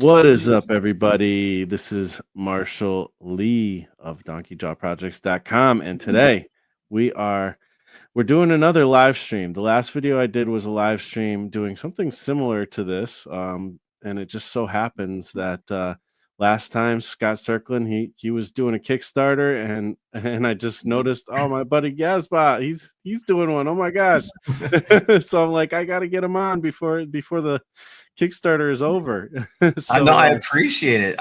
What is up, everybody? This is Marshall Lee of DonkeyJawProjects.com, and today we are we're doing another live stream. The last video I did was a live stream doing something similar to this, and it just so happens that last time Scott Sterkland he was doing a Kickstarter, and I just noticed, oh, my buddy Gazbot, he's doing one. Oh my gosh! So I'm like, I got to get him on before the Kickstarter is over. I So know, I appreciate it.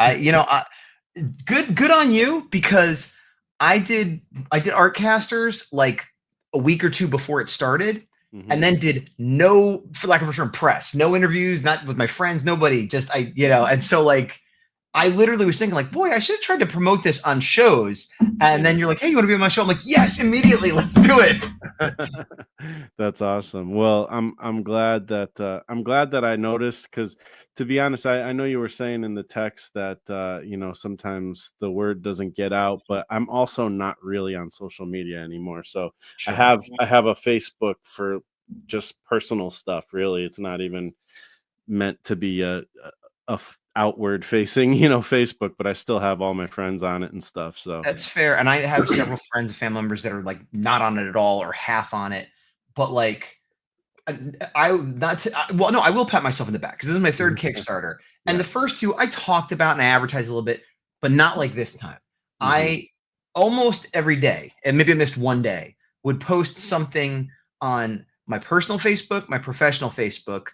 Good on you, because I did Artcasters like a week or two before it started, and then did no, for lack of a term, press, no interviews, not with my friends, nobody, just and so like I literally was thinking like, boy, I should have tried to promote this on shows. And then you're like, hey, you want to be on my show? I'm like, yes, immediately, let's do it. That's awesome. Well, I'm glad that I noticed, because to be honest, I know you were saying in the text that sometimes the word doesn't get out, but I'm also not really on social media anymore. So Sure. I have a Facebook for just personal stuff. Really, it's not even meant to be a outward facing Facebook, but I still have all my friends on it and stuff. So That's fair. And I have several friends and family members that are like not on it at all or half on it. But like, I will pat myself in the back because this is my third Kickstarter. And the first two I talked about and I advertised a little bit, but not like this time. I almost every day, and maybe I missed one day, would post something on my personal Facebook, my professional Facebook,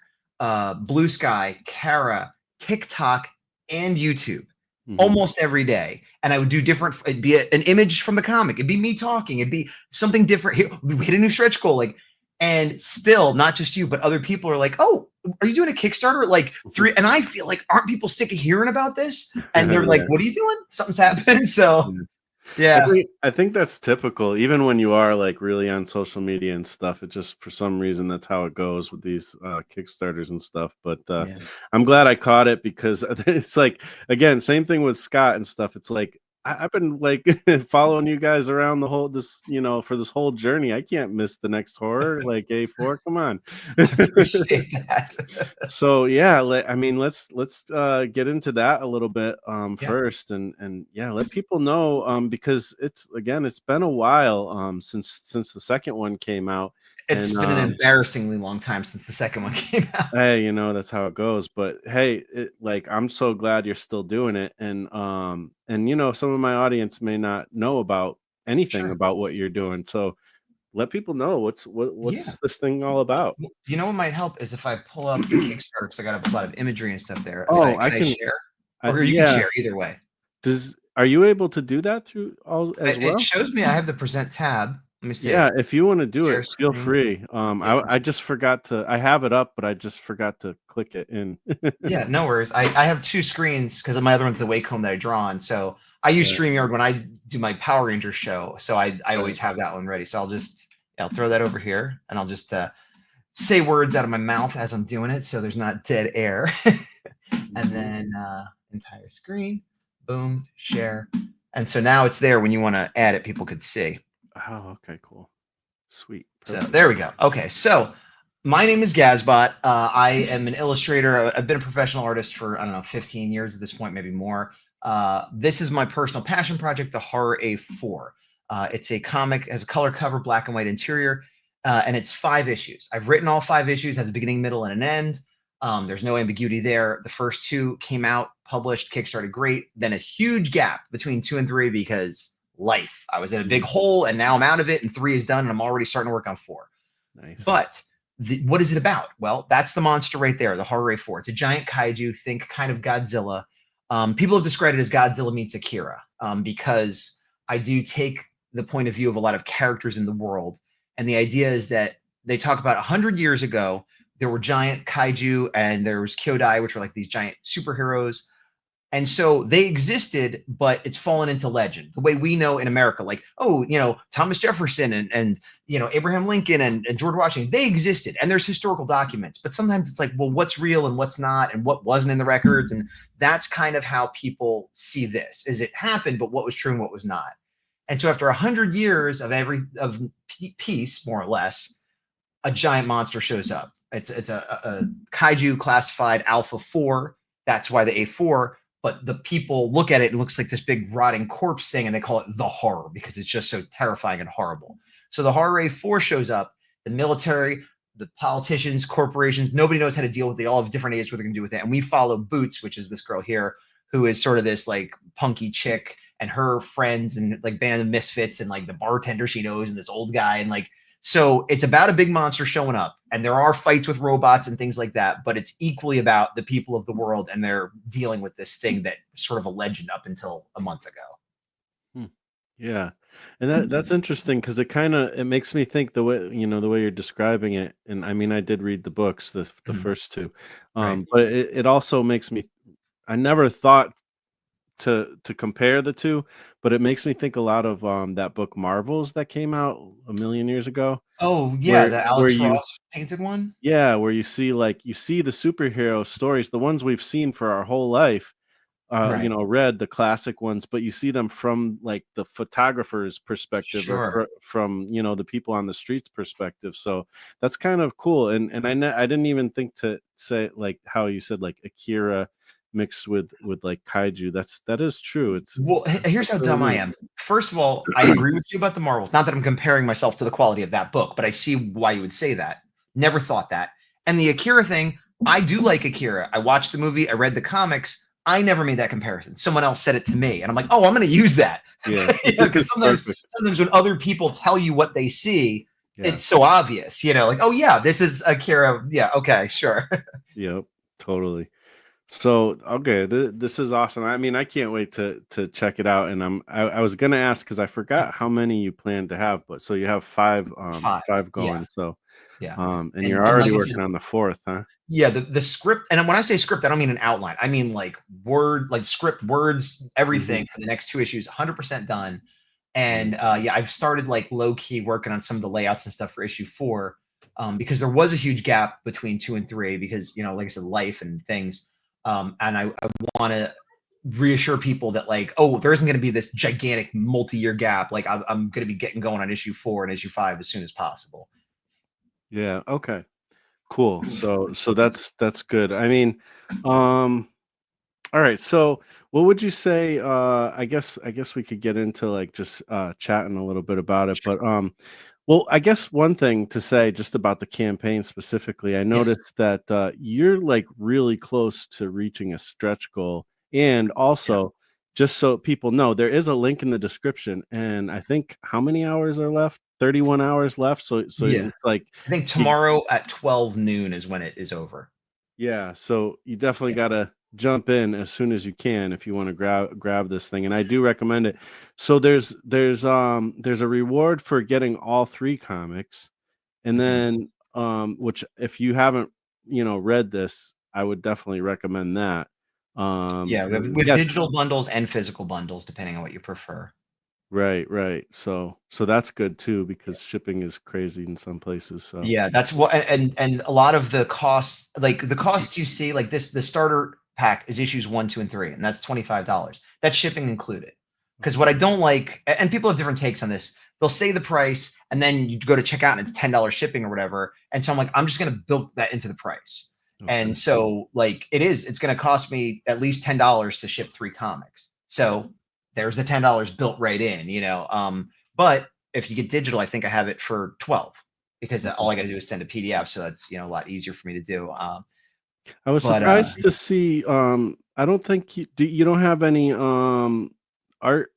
Blue Sky, Kara, TikTok, and YouTube almost every day. And I would do different, it'd be an image from the comic, it'd be me talking, it'd be something different. We hit a new stretch goal, like, and still not just you, but other people are like, oh, are you doing a Kickstarter? Like and I feel like, aren't people sick of hearing about this? And they're like, what are you doing? Something's happened. So yeah. I think that's typical. Even when you are like really on social media and stuff, it just, for some reason, that's how it goes with these Kickstarters and stuff. But I'm glad I caught it, because it's like, again, same thing with Scott and stuff. It's like, I've been like following you guys around for this whole journey. I can't miss the next horror, like A4. Come on. I appreciate that. So yeah, let's get into that a little bit first, and let people know, because it's been a while since the second one came out. It's been an embarrassingly long time since the second one came out. Hey, that's how it goes. But hey, I'm so glad you're still doing it, and some of my audience may not know about anything about what you're doing. So let people know what's this thing all about. You know what might help is if I pull up the Kickstarter, because I got a lot of imagery and stuff there. Oh, I can share, or you can share either way. Are you able to do that through all as well? It shows me I have the present tab. Let me see. Yeah, if you want to do it, feel free. I just forgot to. I have it up, but I just forgot to click it in. Yeah, no worries. I have two screens because my other one's a Wacom that I draw on. So I use StreamYard when I do my Power Rangers show. So I always have that one ready. So I'll throw that over here, and I'll just say words out of my mouth as I'm doing it, so there's not dead air. And then entire screen, boom, share. And so now it's there. When you want to add it, people could see. Oh, okay, cool. Sweet. Perfect. So there we go. Okay, so my name is Gazbot. I am an illustrator. I've been a professional artist for, I don't know, 15 years at this point, maybe more. This is my personal passion project, the Horror A4. It's a comic, has a color cover, black and white interior, and it's 5 issues. I've written all 5 issues, has a beginning, middle, and an end. There's no ambiguity there. The first 2 came out, published, Kickstarted, great. Then a huge gap between 2 and 3 because life. I was in a big hole, and now I'm out of it, and 3 is done, and I'm already starting to work on 4. Nice. But what is it about? Well, that's the monster right there, the Horror A4. It's a giant kaiju, think kind of Godzilla. People have described it as Godzilla meets Akira, because I do take the point of view of a lot of characters in the world. And the idea is that they talk about 100 years ago, there were giant kaiju, and there was Kyodai, which were like these giant superheroes. And so they existed, but it's fallen into legend the way we know in America, like, oh, Thomas Jefferson and Abraham Lincoln and George Washington, they existed, and there's historical documents. But sometimes it's like, well, what's real and what's not, and what wasn't in the records. And that's kind of how people see this, is it happened, but what was true and what was not. And so after 100 years of peace, more or less, a giant monster shows up. It's a kaiju classified Alpha 4. That's why the A4. But the people look at it, it looks like this big rotting corpse thing, and they call it the horror because it's just so terrifying and horrible. So the horror A4 shows up. The military, the politicians, corporations, nobody knows how to deal with it. They all have different ideas what they're going to do with it. And we follow Boots, which is this girl here, who is sort of this like punky chick, and her friends and like band of misfits, and like the bartender she knows, and this old guy, and like, so it's about a big monster showing up, and there are fights with robots and things like that, but it's equally about the people of the world, and they're dealing with this thing that was sort of a legend up until a month ago. Yeah. And that's interesting because it makes me think the way, the way you're describing it. And I mean, I did read the books, the first two. Right. But it also makes me, I never thought to compare the two, but it makes me think a lot of that book Marvels that came out a million years ago. Oh yeah, Where the where Alex you Ross painted one. yeah, where you see the superhero stories, the ones we've seen for our whole life, Right. read the classic ones, but you see them from like the photographer's perspective or Sure. from, the people on the streets perspective. So that's kind of cool. And I didn't even think to say like how you said like Akira mixed with like kaiju. That is true. Well, here's how Really dumb I neat. am. First of all, I agree with you about the Marvels. Not that I'm comparing myself to the quality of that book, but I see why you would say that. Never thought that. And the Akira thing, I do like Akira. I watched the movie, I read the comics. I never made that comparison. Someone else said it to me, and I'm like, oh, I'm going to use that. Yeah. Because Perfect. sometimes when other people tell you what they see, Yeah. it's so obvious, like, oh yeah, this is Akira. Yeah, okay, sure. Yep. Totally. So okay, this is awesome. I mean, I can't wait to check it out. And I was gonna ask because I forgot how many you plan to have, but so you have five Five. five Yeah, going. So yeah. and you're And already like I said, working on the fourth, huh? yeah, the script, and when I say script, I don't mean an outline. I mean like script, words, Hmm. everything for the next two issues, 100% done. And yeah, I've started like low key working on some of the layouts and stuff for issue 4, because there was a huge gap between 2 and 3 because like I said, life and things. And I want to reassure people that like, oh, there isn't going to be this gigantic multi-year gap. Like I'm going to be getting going on issue 4 and issue 5 as soon as possible. Yeah. Okay. Cool. So that's good. I mean, um, all right. So what would you say? I guess we could get into like just chatting a little bit about it, but well, I guess one thing to say just about the campaign specifically, I Yes. noticed that you're like really close to reaching a stretch goal. And Yeah. also, just so people know, there is a link in the description. And I think how many hours are left? 31 hours left. So Yeah. it's like, I think you, tomorrow at 12 noon is when it is over. yeah. So you definitely Yeah. got to jump in as soon as you can if you want to grab this thing. And I do recommend it. So there's a reward for getting all 3 comics. And Mhm. then, which if you haven't, read this, I would definitely recommend that. Yeah, And we have yeah, digital bundles and physical bundles depending on what you prefer. right, right. So that's good too because shipping is crazy in some places. So Yeah, that's what, and a lot of the costs, like the costs you see, like this, the starter pack is issues 1, 2, and 3, and that's $25. That's shipping included. Because what I don't like, and people have different takes on this, they'll say the price, and then you go to check out and it's $10 shipping or whatever. And so I'm like, I'm just gonna build that into the price. okay, And so like it's gonna cost me at least $10 to ship 3 comics. So there's the $10 built right in. But if you get digital, I think I have it for 12 because okay. all I got to do is send a PDF. So that's, a lot easier for me to do. I was But surprised to see. I don't think you don't have any art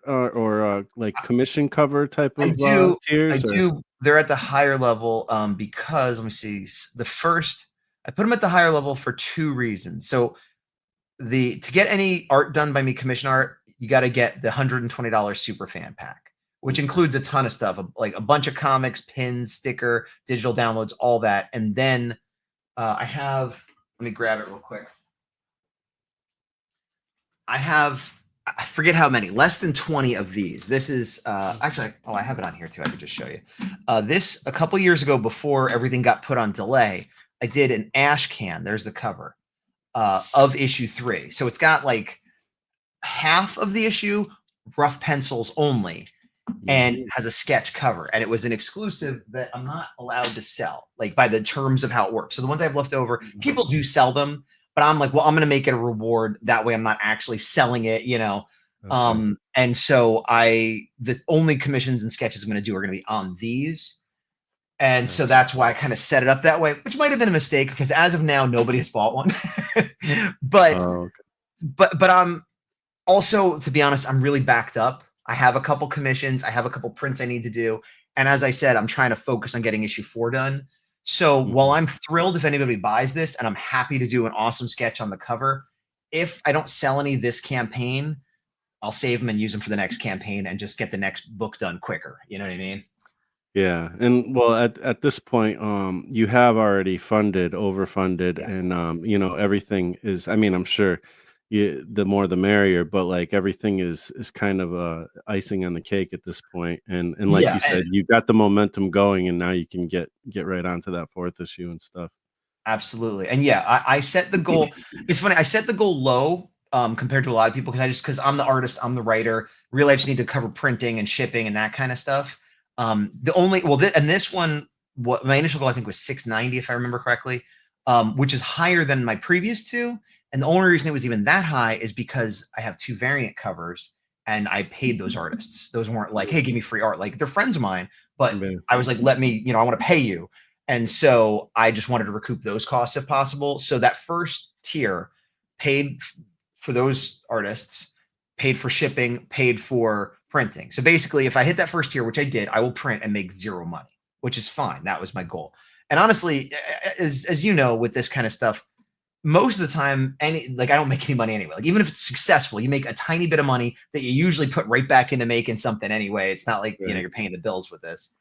or like commission cover type I of do, I tiers or do. They're at the higher level because let me see. The first, I put them at the higher level for 2 reasons. So to get any art done by me, commission art, you got to get the $120 super fan pack, which okay. includes a ton of stuff, like a bunch of comics, pins, sticker, digital downloads, all that. And then I have, let me grab it real quick. I have, I forget how many, less than 20 of these. This is actually, oh, I have it on here too. I could just show you. This, a couple years ago, before everything got put on delay, I did an ash can. There's the cover of issue 3. So it's got like half of the issue, rough pencils only, Yeah. and has a sketch cover. And it was an exclusive that I'm not allowed to sell, like by the terms of how it works. So the ones I have left over, people do sell them. but I'm like, well, I'm going to make it a reward. That way I'm not actually selling it, you know? Okay. And so the only commissions and sketches I'm going to do are going to be on these. And so Gotcha. that's why I kind of set it up that way, which might have been a mistake because as of now, nobody has bought one. but, Oh, okay. but I'm also, to be honest, I'm really backed up. I have a couple commissions. I have a couple prints I need to do. And as I said, I'm trying to focus on getting issue 4 done. So while I'm thrilled if anybody buys this, and I'm happy to do an awesome sketch on the cover, if I don't sell any this campaign, I'll save them and use them for the next campaign and just get the next book done quicker. You know what I mean? Yeah, and well, at this point, you have already overfunded, Yeah. and everything is. I mean, I'm sure, the more the merrier, but like everything is kind of icing on the cake at this point, and like Yeah. you said, you got the momentum going, and now you can get right onto that 4th issue and stuff. Absolutely. And yeah, I set the goal. It's funny. I set the goal low compared to a lot of people because I'm the artist, I'm the writer. Really, I just need to cover printing and shipping and that kind of stuff. This one, what my initial goal I think was 690 if I remember correctly, which is higher than my previous two. And the only reason it was even that high is because I have 2 variant covers and I paid those artists. Those weren't like, hey, give me free art. Like they're friends of mine, but Man. I was like, let me, I want to pay you. And so I just wanted to recoup those costs if possible. So that first tier paid for those artists, paid for shipping, paid for printing. So basically, if I hit that first tier, which I did, I will print and make 0 money, which is fine. That was my goal. And honestly, as you know, with this kind of stuff, most of the time, I don't make any money anyway. Like even if it's successful, you make a tiny bit of money that you usually put right back into making something anyway. It's not like Right. you're paying the bills with this.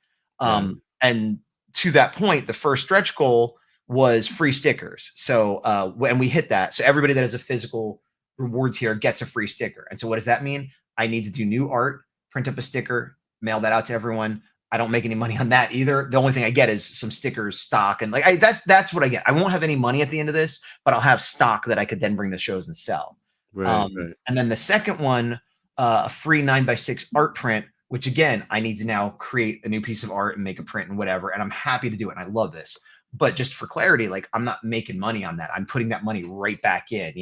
Yeah. And to that point, the first stretch goal was free stickers. So when we hit that, so everybody that has a physical reward tier gets a free sticker. And so what does that mean? I need to do new art, print up a sticker, mail that out to everyone. I don't make any money on that either. The only thing I get is some stickers, stock, and that's what I get. I won't have any money at the end of this, but I'll have stock that I could then bring to shows and sell. Right. Right. And then the second one, a free 9x6 art print, which again, I need to now create a new piece of art and make a print and whatever. And I'm happy to do it. And I love this. But just for clarity, like I'm not making money on that. I'm putting that money right back in,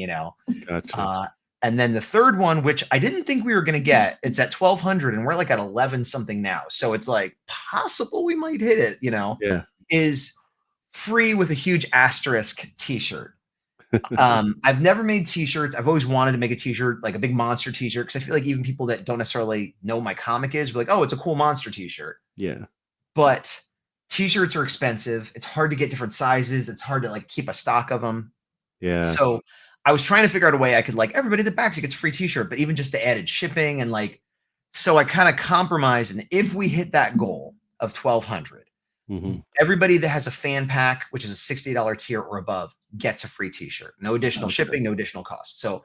Gotcha. And then the third one, which I didn't think we were going to get, it's at 1,200 and we're like at 11 something now. So it's like possible we might hit it, Yeah. is free with a huge asterisk t-shirt. I've never made t-shirts. I've always wanted to make a t-shirt, like a big monster t-shirt. Cause I feel like even people that don't necessarily know my comic is like, oh, it's a cool monster t-shirt. Yeah. But t-shirts are expensive. It's hard to get different sizes. It's hard to like keep a stock of them. Yeah. So I was trying to figure out a way I could like everybody that backs it gets free t-shirt, but even just the added shipping and like, so I kind of compromised. And if we hit that goal of 1,200, everybody that has a fan pack, which is a $60 tier or above, gets a free t-shirt. No additional shipping, no additional cost. So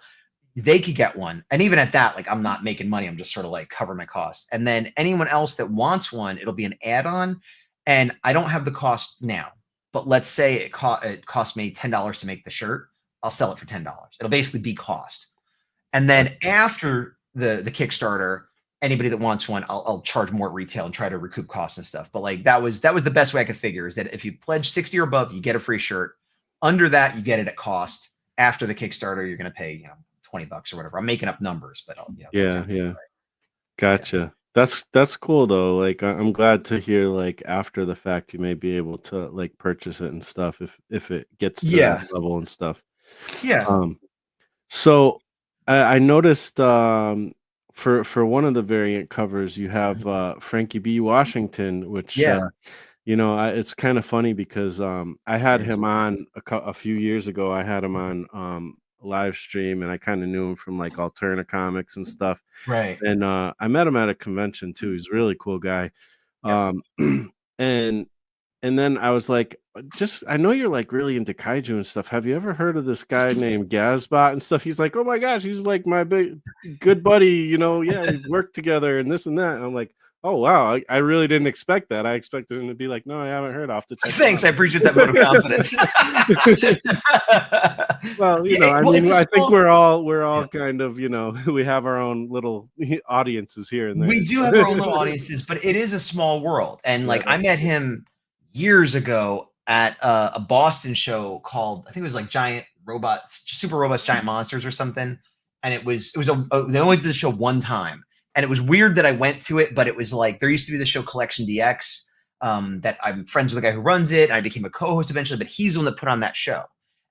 they could get one. And even at that, like I'm not making money. I'm just sort of like covering my costs. And then anyone else that wants one, it'll be an add-on. And I don't have the cost now, but let's say it cost me $10 to make the shirt. I'll sell it for $10. It'll basically be cost. And then after the Kickstarter, anybody that wants one, I'll charge more at retail and try to recoup costs and stuff. But like that was the best way I could figure is that if you pledge 60 or above, you get a free shirt. Under that, you get it at cost. After the Kickstarter, you're going to pay, $20 or whatever. I'm making up numbers, but Yeah. right. Gotcha. That's cool though. Like I'm glad to hear like after the fact you may be able to like purchase it and stuff if it gets to that level and stuff. Yeah. So I noticed for one of the variant covers you have Frankie B. Washington, which it's kind of funny because I had him on a few years ago. I had him on live stream and I kind of knew him from like Alterna Comics and stuff. Right. And I met him at a convention too. He's a really cool guy. And then I was like, I know you're like really into kaiju and stuff. Have you ever heard of this guy named Gazbot and stuff? He's like, oh my gosh, he's like my good buddy, we've worked together and this and that. And I'm like, oh wow, I really didn't expect that. I expected him to be like, no, I haven't heard. Off to check. Thanks, I appreciate that vote of confidence. Well, I think we're all kind of, we have our own little audiences here and there. We do have our own little audiences, but it is a small world. And like I met him years ago at a Boston show called, I think it was like Giant robots, super robots, giant monsters or something. And they only did the show one time. And it was weird that I went to it, but it was like, there used to be the show Collection DX, that I'm friends with the guy who runs it. I became a co-host eventually, but he's the one that put on that show.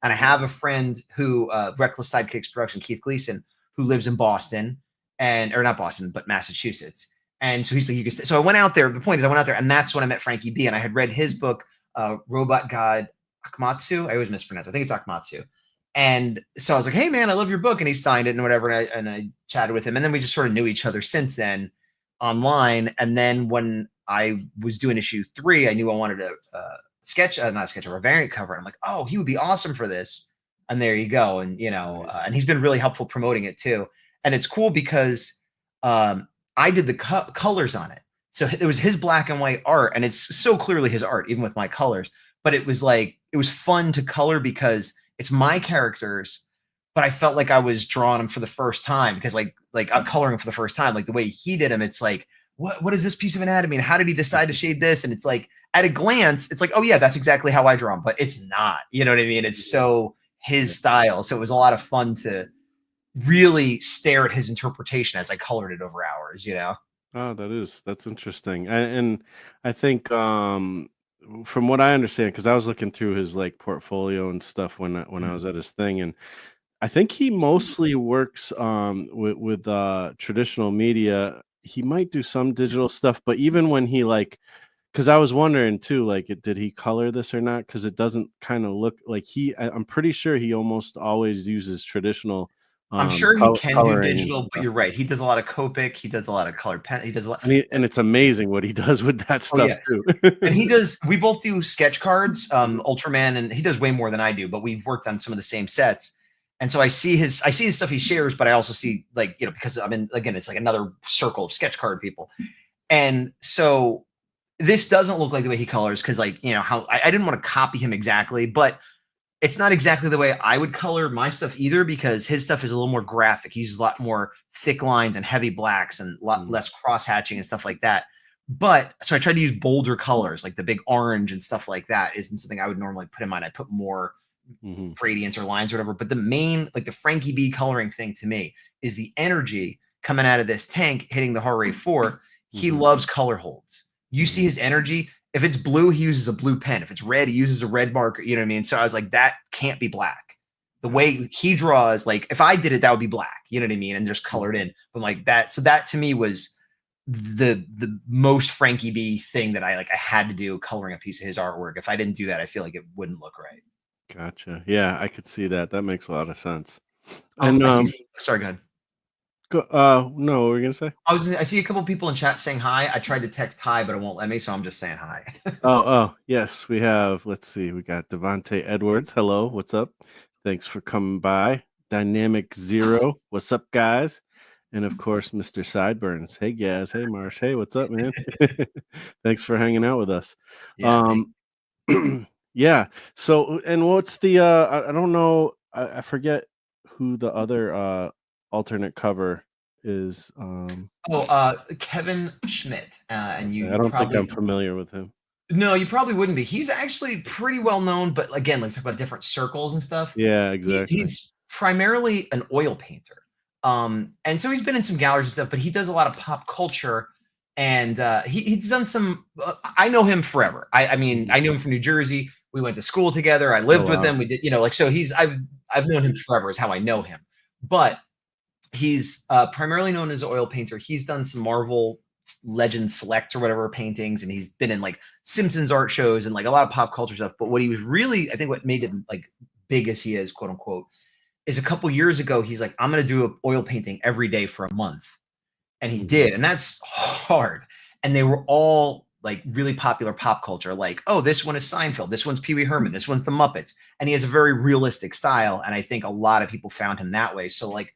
And I have a friend who, Reckless Sidekicks Production, Keith Gleason, who lives in Boston, or not Boston, but Massachusetts. And so he's like, you can. So I went out there. The point is, I went out there, and that's when I met Frankie B. And I had read his book, Robot God Akamatsu. I always mispronounce. I think it's Akamatsu. And so I was like, hey man, I love your book. And he signed it and whatever. And I chatted with him. And then we just sort of knew each other since then online. And then when I was doing issue 3, I knew I wanted a a variant cover. I'm like, oh, he would be awesome for this. And there you go. And, nice. And he's been really helpful promoting it too. And it's cool because I did the colors on it. So it was his black and white art. And it's so clearly his art, even with my colors. But it was fun to color because it's my characters, but I felt like I was drawing them for the first time because like I'm coloring them for the first time. Like the way he did them, it's like, what is this piece of anatomy? And how did he decide to shade this? And it's like, at a glance, it's like, oh yeah, that's exactly how I draw them, but it's not, you know what I mean? It's so his style. So it was a lot of fun to really stare at his interpretation as I colored it over hours, Oh, that's interesting. And I think, from what I understand, because I was looking through his like portfolio and stuff when I was at his thing, and I think he mostly works with traditional media. He might do some digital stuff, but even when he because I was wondering too, did he color this or not? Because it doesn't kind of look like I'm pretty sure he almost always uses traditional. I'm sure he can do digital, but stuff. You're right. He does a lot of Copic. He does a lot of colored pen. He does a lot, and it's amazing what he does with that stuff too. And he does. We both do sketch cards, Ultraman, and he does way more than I do. But we've worked on some of the same sets, and so I see his stuff he shares, but I also see because I'm in, again, it's like another circle of sketch card people, and so this doesn't look like the way he colors because how I didn't want to copy him exactly, but it's not exactly the way I would color my stuff either because his stuff is a little more graphic. He's a lot more thick lines and heavy blacks and a lot less cross hatching and stuff like that. But so I tried to use bolder colors, like the big orange and stuff like that isn't something I would normally put in mine. I put more gradients or lines or whatever. But the main, like the Frankie B coloring thing to me is the energy coming out of this tank hitting the Horror 4. He loves color holds. You see his energy. If it's blue, he uses a blue pen. If it's red, he uses a red marker. You know what I mean? So I was like, that can't be black. The way he draws, like if I did it, that would be black. You know what I mean? And just colored in. But like that. So that to me was the most Frankie B thing that I had to do, coloring a piece of his artwork. If I didn't do that, I feel like it wouldn't look right. Gotcha. Yeah, I could see that. That makes a lot of sense. And sorry, go ahead. No, what were you gonna say? I see a couple people in chat saying hi. I tried to text hi, but it won't let me, so I'm just saying hi. Oh, yes, we have. Let's see, we got Devonte Edwards. Hello, what's up? Thanks for coming by. Dynamic Zero, what's up, guys? And of course, Mr. Sideburns. Hey, Gaz. Hey, Marsh. Hey, what's up, man? Thanks for hanging out with us. Yeah. Yeah. So, and what's the? I don't know. I forget who the other alternate cover is. Kevin Schmidt. And I don't think I'm familiar with him. No, you probably wouldn't be. He's actually pretty well known, but again, like talk about different circles and stuff. Yeah, exactly. He's primarily an oil painter. And so he's been in some galleries and stuff, but he does a lot of pop culture. And he's done some. I know him forever. I mean, I knew him from New Jersey. We went to school together. I lived with him. We did, so I've known him forever is how I know him. But he's primarily known as an oil painter. He's done some Marvel Legend Selects or whatever paintings, and he's been in like Simpsons art shows and like a lot of pop culture stuff. But what he was really, I think, what made him like big as he is, quote unquote, is a couple years ago he's like, I'm going to do an oil painting every day for a month, and he did, and that's hard. And they were all like really popular pop culture, like, oh, this one is Seinfeld, this one's Pee Wee Herman, this one's the Muppets, and he has a very realistic style, and I think a lot of people found him that way. So like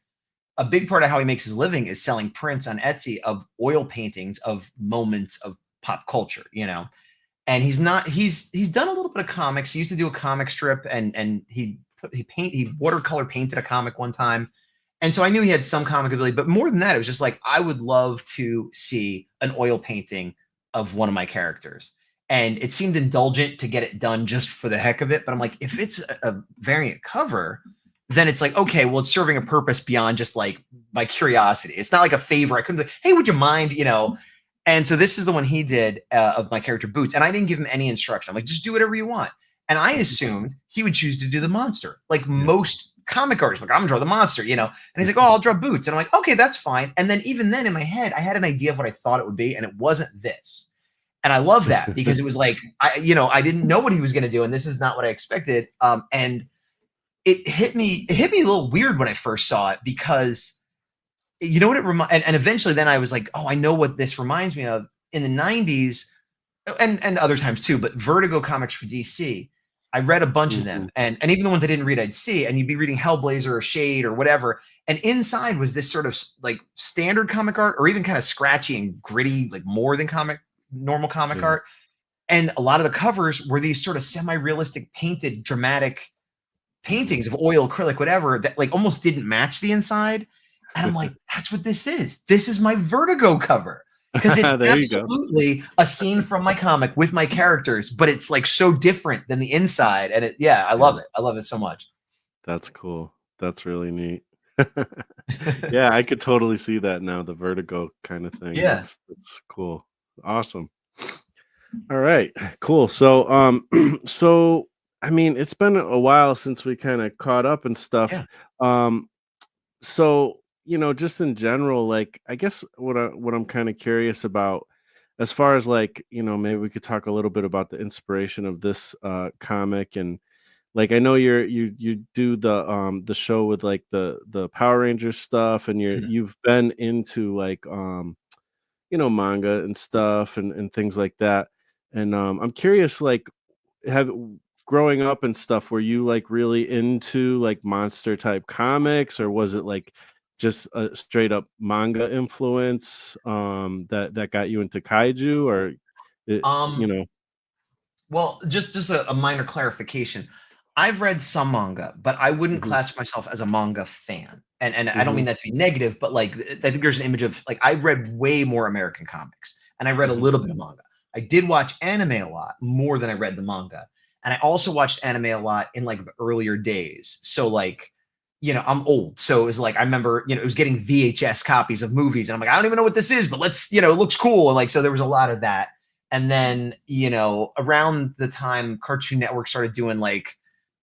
a big part of how he makes his living is selling prints on Etsy of oil paintings of moments of pop culture, and he's done a little bit of comics. He used to do a comic strip, and he watercolor painted a comic one time. And so I knew he had some comic ability, but more than that, it was just like, I would love to see an oil painting of one of my characters. and it seemed indulgent to get it done just for the heck of it. But I'm like, if it's a variant cover, then it's like, okay, well, it's serving a purpose beyond just like my curiosity. It's not like a favor. I couldn't be, hey, would you mind, And so this is the one he did of my character Boots, and I didn't give him any instruction. I'm like, just do whatever you want. And I assumed he would choose to do the monster, like most comic artists. Like, I'm gonna draw the monster, And he's like, oh, I'll draw Boots, and I'm like, okay, that's fine. And then even then, in my head, I had an idea of what I thought it would be, and it wasn't this. And I love that because it was like, I didn't know what he was gonna do, and this is not what I expected. And it hit me a little weird when I first saw it because you know what it and eventually then I was like, oh, I know what this reminds me of in the 90s and other times too, but Vertigo comics for DC. I read a bunch of them, and even the ones I didn't read, I'd see, and you'd be reading Hellblazer or Shade or whatever, and inside was this sort of like standard comic art, or even kind of scratchy and gritty, like more than normal comic art. And a lot of the covers were these sort of semi-realistic, painted, dramatic paintings of oil, acrylic, whatever, that like almost didn't match the inside. And I'm like, that's what this is. This is my Vertigo cover. Because it's absolutely a scene from my comic with my characters, but it's like so different than the inside. And I love it. I love it so much. That's cool. That's really neat. Yeah, I could totally see that now, the Vertigo kind of thing. Yeah. That's cool. Awesome. All right, cool. So so I mean, it's been a while since we kind of caught up and stuff. Yeah. So just in general, like, I guess what I'm kind of curious about, as far as like, maybe we could talk a little bit about the inspiration of this comic. And like, I know you do the show with like the Power Rangers stuff, and you've been into like manga and stuff and things like that. And I'm curious, like, growing up and stuff, were you like really into like monster type comics, or was it like just a straight up manga influence that got you into kaiju, or Well, just a minor clarification. I've read some manga, but I wouldn't class myself as a manga fan. And I don't mean that to be negative, but like I think there's an image of like I read way more American comics, and I read a little bit of manga. I did watch anime a lot more than I read the manga. And I also watched anime a lot in like the earlier days. So like, I'm old. So it was like, I remember, it was getting VHS copies of movies. And I'm like, I don't even know what this is, but let's, it looks cool. And like, so there was a lot of that. And then, around the time Cartoon Network started doing like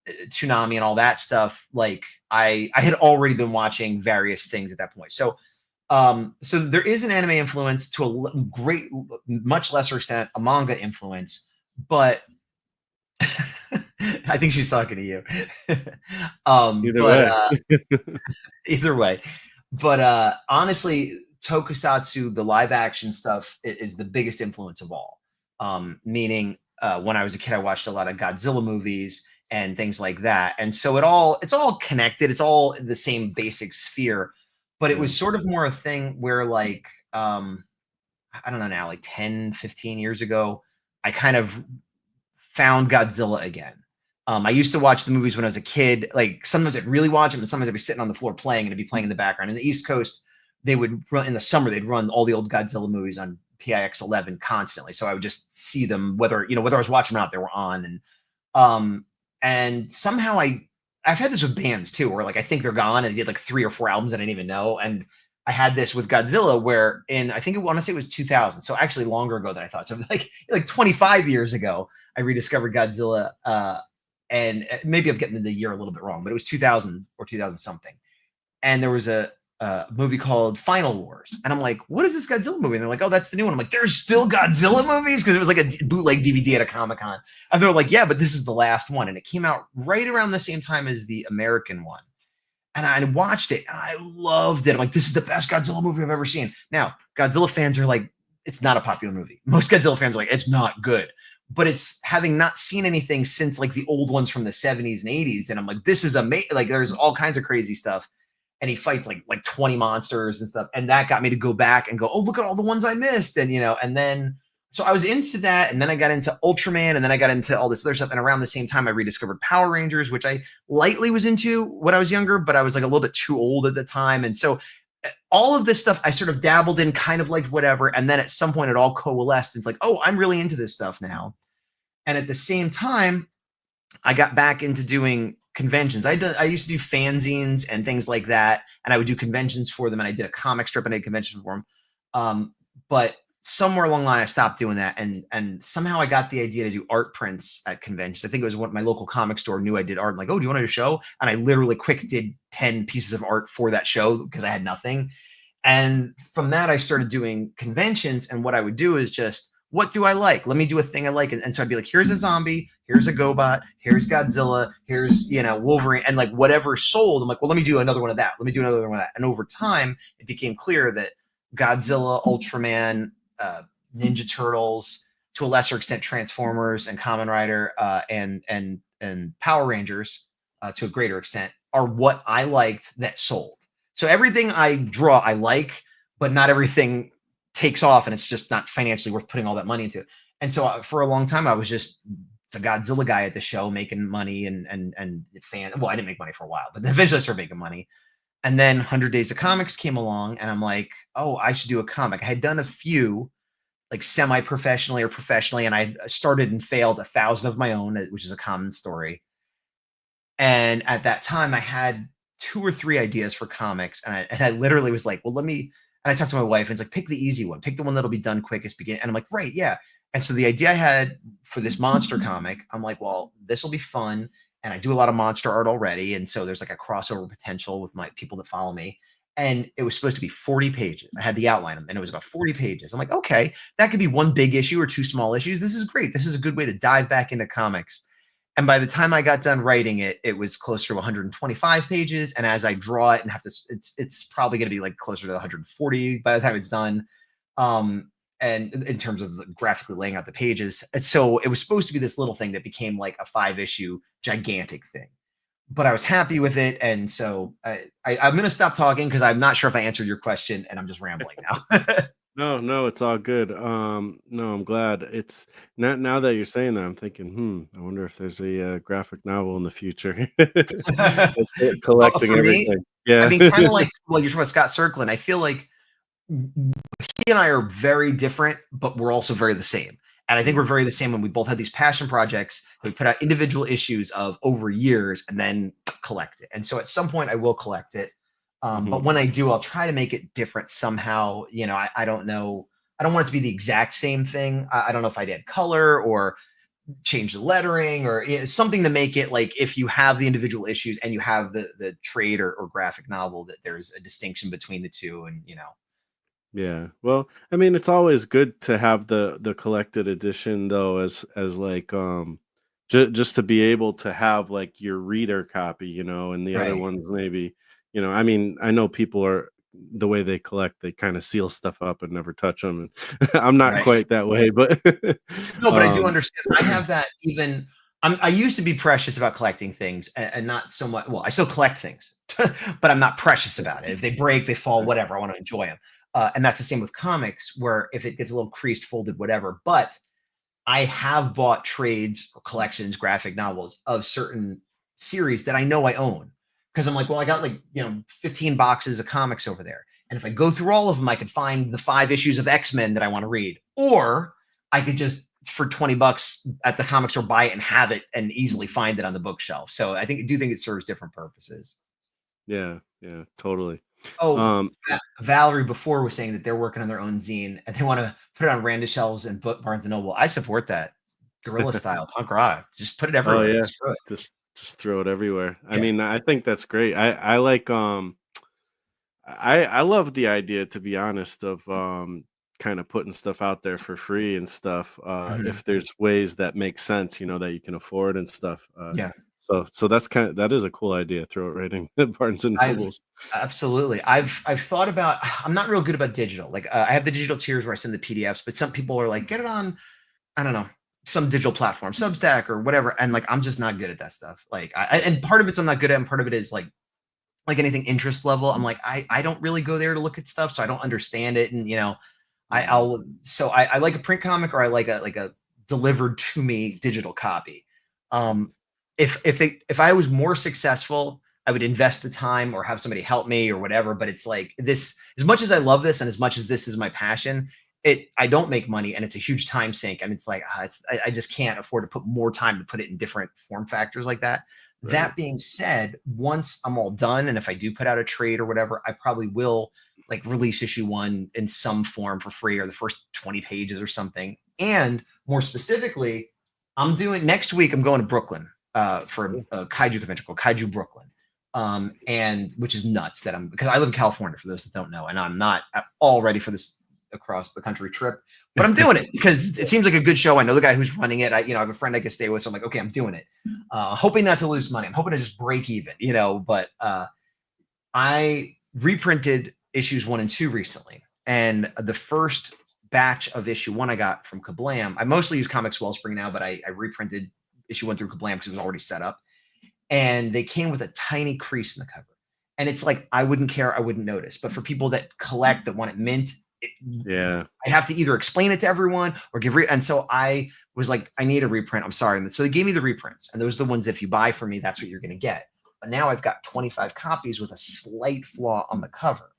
Toonami and all that stuff, like I had already been watching various things at that point. So so there is an anime influence, to a much lesser extent, a manga influence, but I think she's talking to you. Either way. But honestly, Tokusatsu, the live action stuff, is the biggest influence of all. Meaning, when I was a kid, I watched a lot of Godzilla movies and things like that. And so it's all connected. It's all the same basic sphere. But it was sort of more a thing where like, I don't know now, like 10, 15 years ago, I kind of found Godzilla again. I used to watch the movies when I was a kid. Like sometimes I'd really watch them, and sometimes I'd be sitting on the floor playing, and it'd be playing in the background. In the East Coast, they would run in the summer. They'd run all the old Godzilla movies on PIX 11 constantly. So I would just see them, whether I was watching them or not, they were on. And somehow I've had this with bands too, where like I think they're gone and they did like 3 or 4 albums I didn't even know. And I had this with Godzilla, where I want to say it was 2000, so actually longer ago than I thought. So like 25 years ago, I rediscovered Godzilla. And maybe I'm getting the year a little bit wrong, but it was 2000 or 2000 something. And there was a movie called Final Wars. And I'm like, what is this Godzilla movie? And they're like, oh, that's the new one. I'm like, there's still Godzilla movies? Because it was like a bootleg DVD at a Comic-Con. And they're like, yeah, but this is the last one. And it came out right around the same time as the American one. And I watched it and I loved it. I'm like, this is the best Godzilla movie I've ever seen. Now, Godzilla fans are like, it's not a popular movie. Most Godzilla fans are like, it's not good. But it's having not seen anything since like the old ones from the 70s and 80s. And I'm like, this is amazing. Like there's all kinds of crazy stuff. And he fights like 20 monsters and stuff. And that got me to go back and go, oh, look at all the ones I missed. And, and then, so I was into that. And then I got into Ultraman, and then I got into all this other stuff. And around the same time, I rediscovered Power Rangers, which I lightly was into when I was younger, but I was like a little bit too old at the time. And so all of this stuff I sort of dabbled in, kind of liked whatever, and then at some point it all coalesced. It's like, oh, I'm really into this stuff now. And at the same time, I got back into doing conventions. I used to do fanzines and things like that, and I would do conventions for them. And I did a comic strip and I did conventions for them. But somewhere along the line, I stopped doing that, and somehow I got the idea to do art prints at conventions. I think it was what my local comic store knew I did art. I'm like, oh, do you want to do a show? And I literally quick did 10 pieces of art for that show because I had nothing. And from that, I started doing conventions. And what I would do is just, what do I like? Let me do a thing I like. And so I'd be like, here's a zombie, here's a GoBot, here's Godzilla, here's, Wolverine, and like whatever sold. I'm like, well, let me do another one of that. Let me do another one of that. And over time, it became clear that Godzilla, Ultraman, Ninja Turtles, to a lesser extent, Transformers and Kamen Rider, and Power Rangers, to a greater extent, are what I liked that sold. So everything I draw, I like, but not everything takes off, and it's just not financially worth putting all that money into. And so for a long time, I was just the Godzilla guy at the show, making money and well, I didn't make money for a while, but eventually I started making money. And then 100 Days of Comics came along, and I'm like, oh, I should do a comic. I had done a few, like semi-professionally or professionally, and I started and failed 1,000 of my own, which is a common story. And at that time, I had 2 or 3 ideas for comics, and I literally was like, well, let me. And I talked to my wife, and it's like, pick the easy one, pick the one that'll be done quickest, begin. And I'm like, right, yeah. And so the idea I had for this monster comic, I'm like, well, this will be fun. And I do a lot of monster art already, and so there's like a crossover potential with my people that follow me. And it was supposed to be 40 pages. I had the outline, and it was about 40 pages. I'm like, okay, that could be 1 big issue or 2 small issues. This is great. This is a good way to dive back into comics. And by the time I got done writing it, it was closer to 125 pages. And as I draw it and have to, it's probably going to be like closer to 140 by the time it's done. And in terms of graphically laying out the pages. And so it was supposed to be this little thing that became like a 5-issue gigantic thing. But I was happy with it. And so I'm going to stop talking because I'm not sure if I answered your question, and I'm just rambling now. No, it's all good. No, I'm glad. It's not now that you're saying that, I'm thinking, I wonder if there's a graphic novel in the future. Well, Collecting for me, everything. I Yeah. mean, kind of like, well, you're talking about Scott Serklin. I feel like he and I are very different, but we're also very the same. And I think we're very the same when we both had these passion projects that we put out individual issues of over years and then collect it. And so at some point I will collect it. But when I do, I'll try to make it different somehow. I don't know. I don't want it to be the exact same thing. I don't know if I'd add color or change the lettering or something to make it like, if you have the individual issues and you have the trade or graphic novel, that there's a distinction between the two. And Yeah. Well, I mean, it's always good to have the collected edition though, as like just to be able to have like your reader copy, and the other right. ones maybe, I mean, I know people are the way they collect, they kind of seal stuff up and never touch them. And I'm not Right. quite that way, but No, but I do um understand. I have that even. I used to be precious about collecting things, and not so much. Well, I still collect things, but I'm not precious about it. If they break, they fall, whatever. I want to enjoy them. And that's the same with comics, where if it gets a little creased, folded, whatever. But I have bought trades or collections, graphic novels of certain series that I know I own, because I'm like, well, I got like 15 boxes of comics over there, and if I go through all of them, I could find the 5 issues of X-Men that I want to read, or I could just for $20 at the comic store buy it and have it and easily find it on the bookshelf. So I do think it serves different purposes. yeah, totally. Oh, Um Valerie before was saying that they're working on their own zine and they want to put it on random shelves and book Barnes and Noble. I support that. Guerrilla style, punk rock. Just put it oh everywhere. yeah, Screw it. just throw it everywhere. I Yeah. mean, I think that's great. I like I love the idea, to be honest, of kind of putting stuff out there for free and stuff. Mhm. If there's ways that make sense, that you can afford and stuff. Yeah. So that is a cool idea. Throw it right in Barnes and I've Nobles. absolutely. I've thought about. I'm not real good about digital. Like I have the digital tiers where I send the PDFs, but some people are like, get it on, I don't know, some digital platform, Substack or whatever. And like, I'm just not good at that stuff. Like, and part of it's I'm not good at, and part of it is like anything interest level. I'm like, I don't really go there to look at stuff, so I don't understand it. And Mhm. I like a print comic, or I like a delivered to me digital copy. Um, if I was more successful, I would invest the time or have somebody help me or whatever. But it's like this, as much as I love this and as much as this is my passion, I don't make money and it's a huge time sink. And it's like, I just can't afford to put more time to put it in different form factors like that. Right. That being said, once I'm all done, and if I do put out a trade or whatever, I probably will like release issue 1 in some form for free, or the first 20 pages or something. And more specifically, I'm doing next week, I'm going to Brooklyn for a kaiju convention called Kaiju Brooklyn. And which is nuts that because I live in California, for those that don't know, and I'm not at all ready for this across the country trip, but I'm doing it because it seems like a good show. I know the guy who's running it. I have a friend I can stay with, so I'm like, okay, I'm doing it. Hoping not to lose money. I'm hoping to just break even, but I reprinted issues 1 and 2 recently, and the first batch of issue 1 I got from Kablam. I mostly use Comics Wellspring now, but I reprinted issue 1 through Kablam because it was already set up, and they came with a tiny crease in the cover. And it's like, I wouldn't care, I wouldn't notice. But for people that collect, that want it mint, I have to either explain it to everyone or give and so I was like, I need a reprint. I'm sorry. And so they gave me the reprints, and those are the ones, if you buy from me, that's what you're going to get. But now I've got 25 copies with a slight flaw on the cover.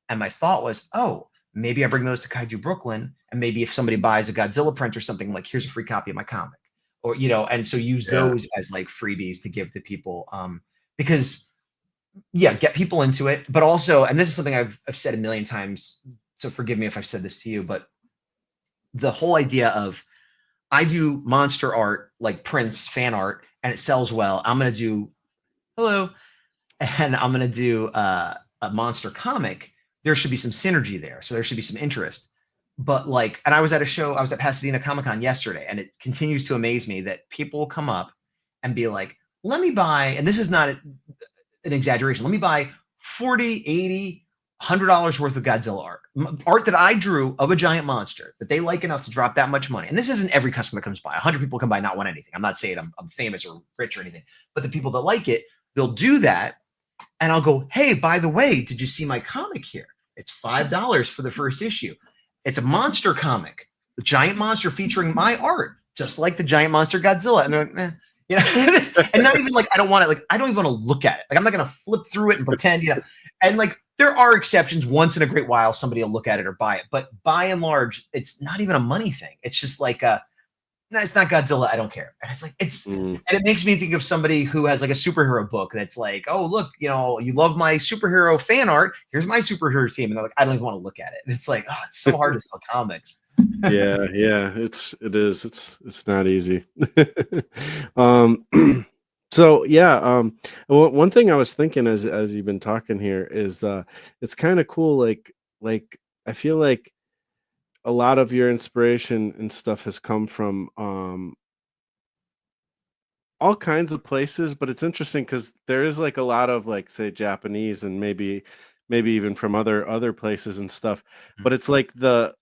And my thought was, oh, maybe I bring those to Kaiju Brooklyn, and maybe if somebody buys a Godzilla print or something, like, here's a free copy of my comic, or and so use those as like freebies to give to people, because get people into it. But also, and this is something I've said a million times, so forgive me if I've said this to you, but the whole idea of, I do monster art, like Prince fan art, and it sells well. I'm going to do, and I'm going to do a monster comic. There should be some synergy there. So there should be some interest. But like, and I was at a show, I was at Pasadena Comic-Con yesterday, and it continues to amaze me that people will come up and be like, let me buy, and this is not an exaggeration, let me buy 40, 80, $100 worth of Godzilla art that I drew of a giant monster that they like enough to drop that much money. And this isn't every customer that comes by. 100 people come by, not want anything. I'm not saying I'm famous or rich or anything, but the people that like it, they'll do that. And I'll go, hey, by the way, did you see my comic here? It's $5 for the first issue. It's a monster comic, a giant monster featuring my art, just like the giant monster Godzilla. And they're like, and not even like, I don't want it. Like, I don't even want to look at it. Like, I'm not going to flip through it and pretend, and like, there are exceptions. Once in a great while, somebody will look at it or buy it. But by and large, it's not even a money thing. It's just like, no, it's not Godzilla. I don't care. And it's like, and it makes me think of somebody who has like a superhero book that's like, oh, look, you love my superhero fan art. Here's my superhero team. And they're like, I don't even want to look at it. And it's like, oh, it's so hard to sell comics. It is. It's not easy. So one thing I was thinking as you've been talking here is it's kind of cool. Like I feel like a lot of your inspiration and stuff has come from all kinds of places, but it's interesting because there is like a lot of, like, say, Japanese and maybe even from other places and stuff. But it's like the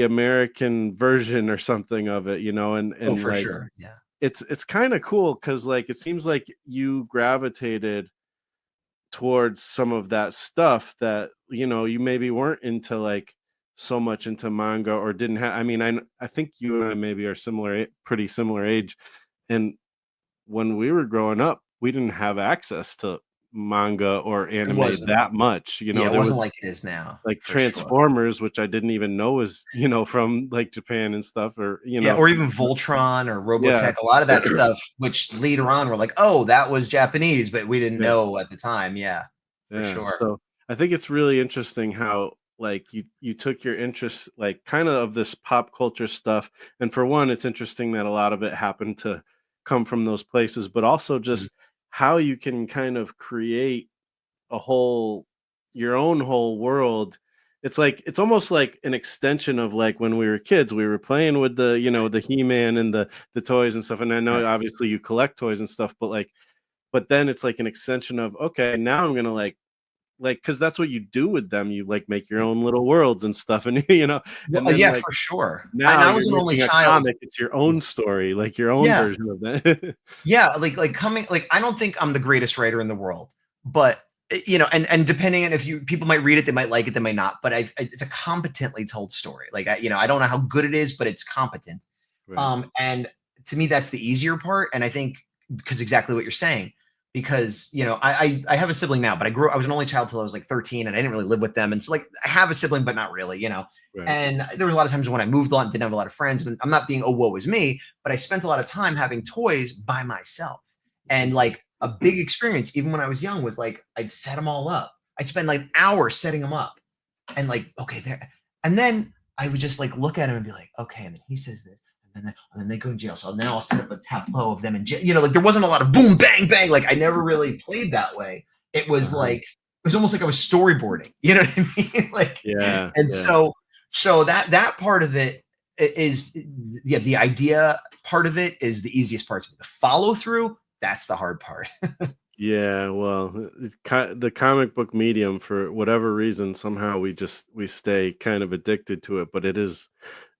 American version or something of it, and for like, sure. Yeah. It's kind of cool because, like, it seems like you gravitated towards some of that stuff that you maybe weren't into, like, so much into manga, or didn't have. I mean, I think you and I maybe are pretty similar age, and when we were growing up, we didn't have access to manga or anime that much. It wasn't like it is now. Like Transformers, which I didn't even know was, from like Japan and stuff, or or even Voltron or Robotech, a lot of that stuff, which later on we're like, oh, that was Japanese, but we didn't know at the time. For sure. So I think it's really interesting how, like, you took your interest, like, kind of this pop culture stuff, and for one, it's interesting that a lot of it happened to come from those places, but also just how you can kind of create your own whole world. It's almost like an extension of, like, when we were kids, we were playing with the the He-Man and the toys and stuff. And I know obviously you collect toys and stuff, but then it's like an extension of, okay, now I'm gonna like because that's what you do with them. You like make your own little worlds and stuff, and and then, for sure. Now and I was an only child. Comic, it's your own story, like your own version of that. Like I don't think I'm the greatest writer in the world, but and depending on if people might read it, they might like it, they might not. But it's a competently told story. Like I don't know how good it is, but it's competent. Right. And to me, that's the easier part. And I think because exactly what you're saying, because, you know, I have a sibling now, but I was an only child till I was like 13 and I didn't really live with them. And so like I have a sibling, but not really, you know. Right. And there was a lot of times when I moved a lot and didn't have a lot of friends. And I'm not being, oh, woe is me, but I spent a lot of time having toys by myself. And like a big experience, even when I was young, was like I'd set them all up. I'd spend like hours setting them up. And like, okay, there. And then I would just like look at him and be like, okay, and then he says this. And then they go in jail. So then I'll set up a tableau of them in jail. You know, like there wasn't a lot of boom, bang, bang. Like I never really played that way. It was like, it was almost like I was storyboarding. You know what I mean? Like, Yeah. And so that part of it is, yeah, the idea part of it is the easiest part. The follow through, that's the hard part. Yeah, well, the comic book medium, for whatever reason, somehow we stay kind of addicted to it, but it is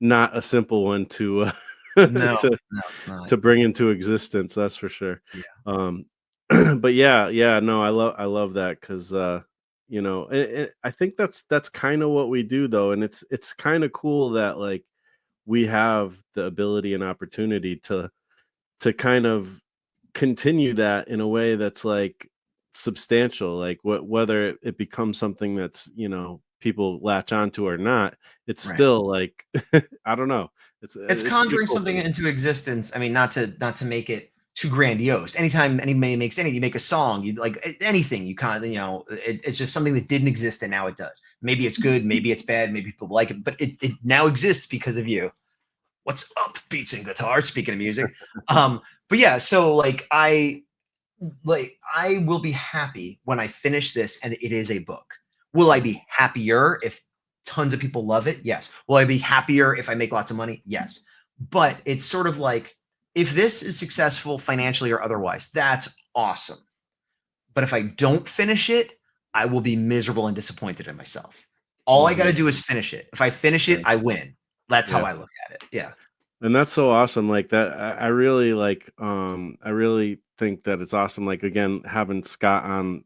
not a simple one to No, it's not. to bring into existence, that's for sure. Yeah. But yeah, no, I love that because you know, I think that's kind of what we do though, and it's kind of cool that like we have the ability and opportunity to kind of continue that in a way that's like substantial, like whether it becomes something that's, you know, people latch onto or not, it's Right. still like I don't know, It's pretty conjuring cool something thing. into existence. I mean, not to make it too grandiose. Anytime anybody makes anything, you make a song, you like anything, you kind of, you know, it's just something that didn't exist and now it does. Maybe it's good, maybe it's bad, maybe people like it, but it now exists because of you. What's up, beats and guitar? Speaking of music, but yeah, so like I will be happy when I finish this and it is a book. Will I be happier if tons of people love it? Yes. Will I be happier if I make lots of money? Yes. But it's sort of like if this is successful financially or otherwise, that's awesome. But if I don't finish it, I will be miserable and disappointed in myself. All I got to do is finish it. If I finish it, I win. That's how I look at it. Yeah. And that's so awesome. Like that, I really like. I really think that it's awesome. Like again, having Scott on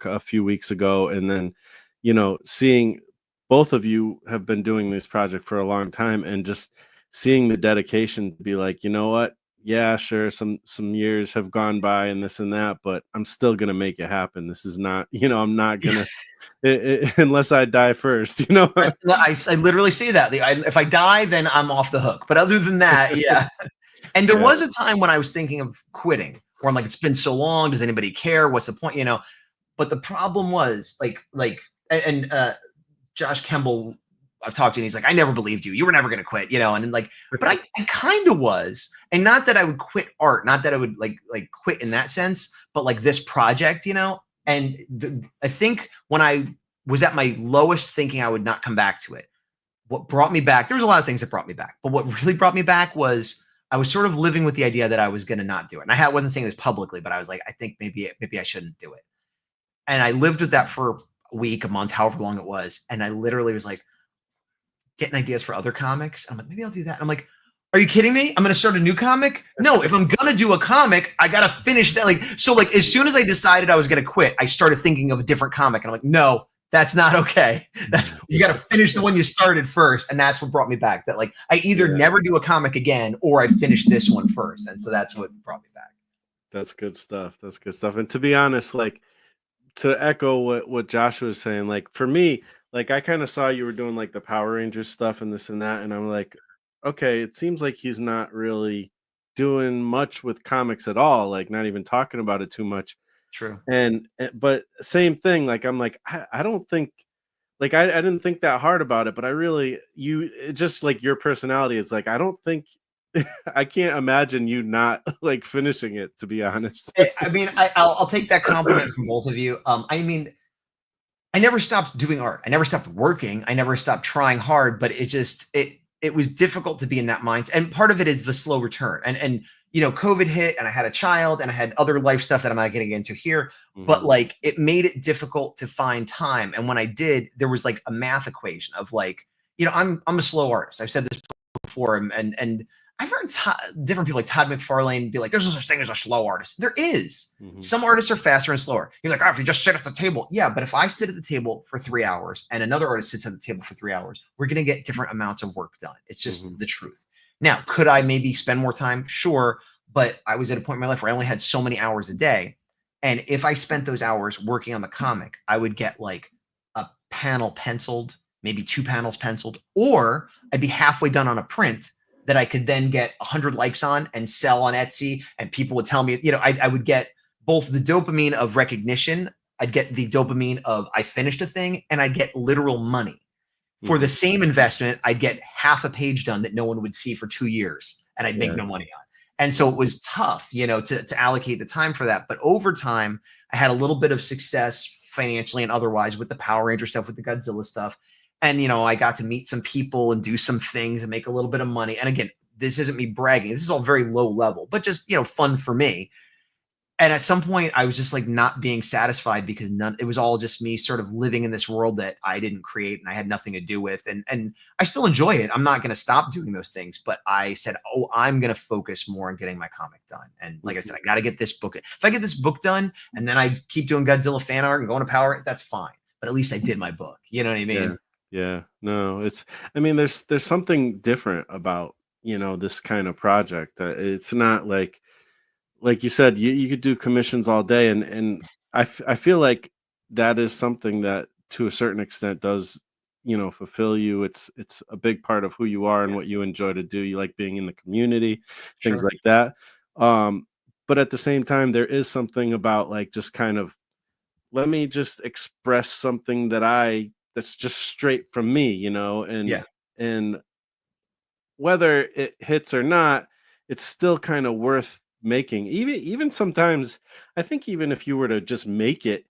a few weeks ago, and then, you know, seeing both of you have been doing this project for a long time, and just seeing the dedication to be like, you know what? Yeah, sure. Some years have gone by and this and that, but I'm still gonna make it happen. This is not, you know, I'm not gonna unless I die first. You know. I literally say that. If I die, then I'm off the hook. But other than that, yeah. And there was a time when I was thinking of quitting, where I'm like, it's been so long. Does anybody care? What's the point? You know. But the problem was and Josh Kemble, I've talked to, and he's like, I never believed you. You were never going to quit, you know. And then like, but I kind of was, and not that I would quit art, not that I would like quit in that sense, but like this project, you know. And I think when I was at my lowest thinking I would not come back to it, what brought me back, there was a lot of things that brought me back, but what really brought me back was I was sort of living with the idea that I was going to not do it. And I wasn't saying this publicly, but I was like, I think maybe I shouldn't do it. And I lived with that for a week, a month, however long it was. And I literally was like getting ideas for other comics. I'm like, maybe I'll do that. I'm like, are you kidding me? I'm going to start a new comic? No, if I'm going to do a comic, I got to finish that. Like, so like, as soon as I decided I was going to quit, I started thinking of a different comic. And I'm like, no, that's not okay. You got to finish the one you started first. And that's what brought me back. That like, I either never do a comic again, or I finish this one first. And so that's what brought me back. That's good stuff. That's good stuff. And to be honest, like to echo what Joshua was saying, like for me, like I kind of saw you were doing like the Power Rangers stuff and this and that. And I'm like, okay, it seems like he's not really doing much with comics at all, like not even talking about it too much. True. And but same thing, like I'm like, I don't think, like I didn't think that hard about it, but I really, just like your personality is like, I don't think I can't imagine you not like finishing it, to be honest. I mean, I'll take that compliment from both of you. I mean, I never stopped doing art. I never stopped working. I never stopped trying hard, but it was difficult to be in that mindset. And part of it is the slow return. And you know, COVID hit and I had a child and I had other life stuff that I'm not getting into here, but like it made it difficult to find time. And when I did, there was like a math equation of like, you know, I'm a slow artist. I've said this before, and I've heard different people like Todd McFarlane be like, there's no such thing as a slow artist. There is. Some artists are faster and slower. You're like, oh, if you just sit at the table. Yeah, but if I sit at the table for 3 hours and another artist sits at the table for 3 hours, we're going to get different amounts of work done. It's just the truth. Now, could I maybe spend more time? Sure. But I was at a point in my life where I only had so many hours a day. And if I spent those hours working on the comic, I would get like a panel penciled, maybe 2 panels penciled, or I'd be halfway done on a print that I could then get 100 likes on and sell on Etsy. And people would tell me, I would get both the dopamine of recognition. I'd get the dopamine of I finished a thing, and I'd get literal money. For the same investment, I'd get half a page done that no one would see for 2 years, and I'd make no money on. And so it was tough, to allocate the time for that. But over time, I had a little bit of success financially and otherwise with the Power Ranger stuff, with the Godzilla stuff. And, I got to meet some people and do some things and make a little bit of money. And again, this isn't me bragging. This is all very low level, but just, fun for me. And at some point I was just like not being satisfied because it was all just me sort of living in this world that I didn't create and I had nothing to do with. And I still enjoy it. I'm not going to stop doing those things, but I said, I'm going to focus more on getting my comic done. And like I said, I got to get this book. If I get this book done and then I keep doing Godzilla fan art and going to Power, that's fine. But at least I did my book. You know what I mean? Yeah. No, there's something different about, this kind of project. It's not like you said, you could do commissions all day. And I feel like that is something that to a certain extent does, fulfill you. It's a big part of who you are and what you enjoy to do. You like being in the community, things like that. But at the same time, there is something about like just kind of, let me just express something that's just straight from me, and whether it hits or not, it's still kind of worth making. Even sometimes, I think even if you were to just make it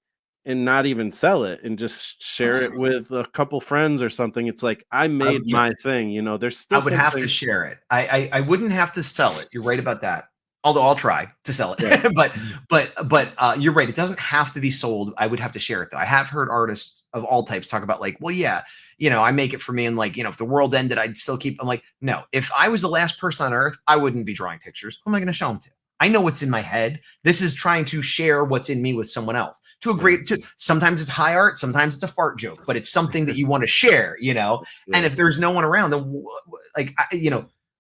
and not even sell it and just share it with a couple friends or something, it's like I made my thing. There's still I would have to share it. I wouldn't have to sell it. You're right about that. Although I'll try to sell it, but you're right. It doesn't have to be sold. I would have to share it though. I have heard artists of all types talk about like, well, yeah, I make it for me. And like, if the world ended, I'd still keep, I'm like, no, if I was the last person on earth, I wouldn't be drawing pictures. Who am I going to show them to? I know what's in my head. This is trying to share what's in me with someone else sometimes it's high art, sometimes it's a fart joke, but it's something that you want to share, and if there's no one around, then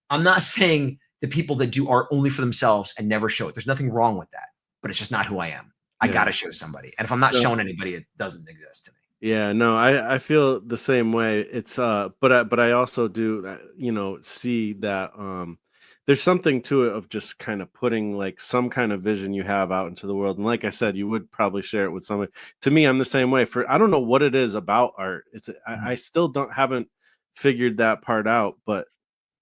I'm not saying the people that do art only for themselves and never show it. There's nothing wrong with that, but it's just not who I am. I got to show somebody. And if I'm not showing anybody, it doesn't exist to me. Yeah, no, I feel the same way. It's but I also do see that there's something to it of just kind of putting like some kind of vision you have out into the world. And like I said, you would probably share it with somebody. To me, I'm the same way. I don't know what it is about art. I still haven't figured that part out, but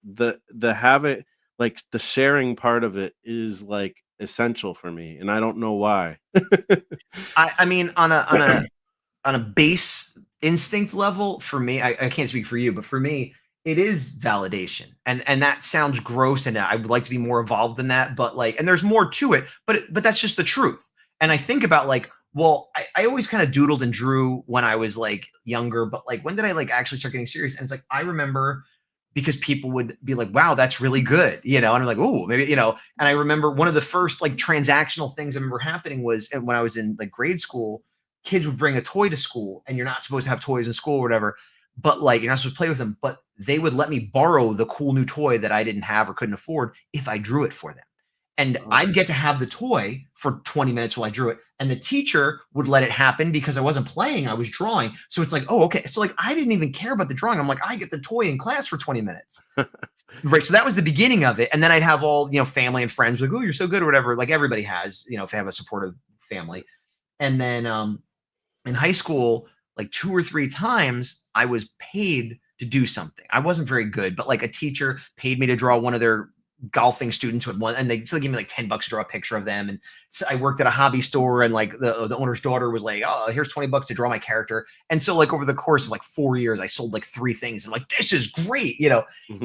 the having, like, the sharing part of it is like essential for me, and I don't know why. I mean, on a base instinct level, for me, I can't speak for you, but for me, it is validation. And that sounds gross, and I would like to be more involved in that, but like, and there's more to it, but that's just the truth. And I think about like, well, I always kind of doodled and drew when I was like younger, but like, when did I like actually start getting serious? And it's like, I remember because people would be like, wow, that's really good. And I'm like, oh, maybe, and I remember one of the first like transactional things I remember happening was when I was in like grade school, kids would bring a toy to school, and you're not supposed to have toys in school or whatever, but like, you're not supposed to play with them, but they would let me borrow the cool new toy that I didn't have or couldn't afford if I drew it for them. And I'd get to have the toy for 20 minutes while I drew it. And the teacher would let it happen because I wasn't playing, I was drawing. So it's like, oh, okay. So like, I didn't even care about the drawing. I'm like, I get the toy in class for 20 minutes. Right. So that was the beginning of it. And then I'd have all, family and friends like, oh, you're so good or whatever. Like everybody has, if they have a supportive family. And then in high school, like 2 or 3 times I was paid to do something. I wasn't very good, but like a teacher paid me to draw one of their golfing students with one, and they still give me like $10 to draw a picture of them. And so I worked at a hobby store, and like the owner's daughter was like, oh, here's $20 to draw my character. And so like over the course of like 4 years, I sold like 3 things. I'm like, this is great,